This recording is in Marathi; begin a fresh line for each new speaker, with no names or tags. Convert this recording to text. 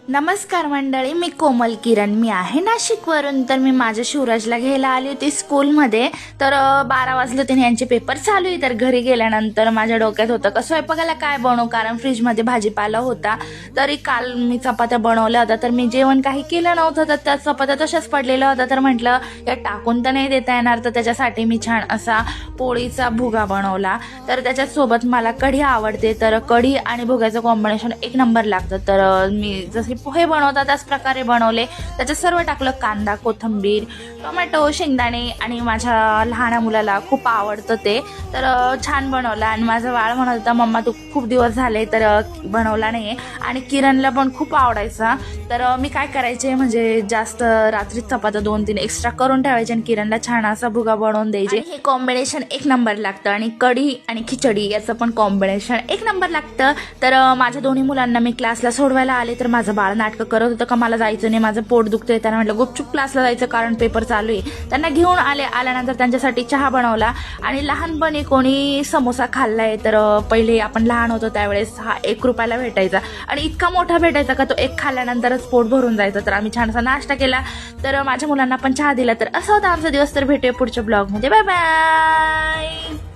नमस्कार मंडळी, मी कोमल किरण. मी आहे नाशिकवरून. तर मी माझ्या शिवराजला घ्यायला आली होती स्कूलमध्ये. तर 12 वाजले होते, यांचे पेपर चालू आहे. तर घरी गेल्यानंतर माझ्या डोक्यात होतं का स्वयंपाकाला काय बनवू, कारण फ्रीजमध्ये भाजीपाला होता. तरी काल मी चपात्या बनवल्या होत्या, तर मी जेवण काही केलं नव्हतं, तर त्या चपात्या तशाच पडलेल्या होत्या. तर म्हटलं या टाकून तर नाही देता येणार, तर त्याच्यासाठी मी छान असा पोळीचा भुगा बनवला. तर त्याच्यासोबत मला कढी आवडते, तर कढी आणि भुग्याचं कॉम्बिनेशन एक नंबर लागतं. तर मी जसे पोहे बनवतात त्याच प्रकारे बनवले. त्याच्यात सर्व टाकलं, कांदा, कोथिंबीर, टोमॅटो, शेंगदाणे, आणि माझ्या लहान मुलाला खूप आवडतं ते. तर छान बनवला. आणि माझा बाळ म्हणत होता, मम्मा तू खूप दिवस झाले तर बनवला नाही. आणि किरणला पण खूप आवडायचा. तर मी काय करायचे, म्हणजे जास्त रात्री चपात्या 2-3 एक्स्ट्रा करून ठेवायचे आणि किरणला छान असा भुगा बनवून द्यायचे. हे कॉम्बिनेशन एक नंबर लागतं. आणि कढी आणि खिचडी याचं पण कॉम्बिनेशन एक नंबर लागतं. तर माझ्या दोन्ही मुलांना मी क्लासला सोडवायला आले. तर माझं बाळ नाटकं करत होतं का मला जायचं नाही, माझं पोट दुखतंय. त्यांना म्हटलं गुपचूप क्लासला जायचं, कारण पेपर चालू आहे. त्यांना घेऊन आल्यानंतर त्यांच्यासाठी चहा बनवला. आणि लहानपणी कोणी समोसा खाल्लाय, तर पहिले आपण लहान होतो त्यावेळेस हा 1 रुपयाला भेटायचा. आणि इतका मोठा भेटायचा का तो एक खाल्ल्यानंतरच पोट भरून जायचं. तर आम्ही छानसा नाश्ता केला. तर माझ्या मुलांना पण चहा दिला. तर असा होता आमचा दिवस. तर भेटूया पुढच्या ब्लॉगमध्ये. Bye bye.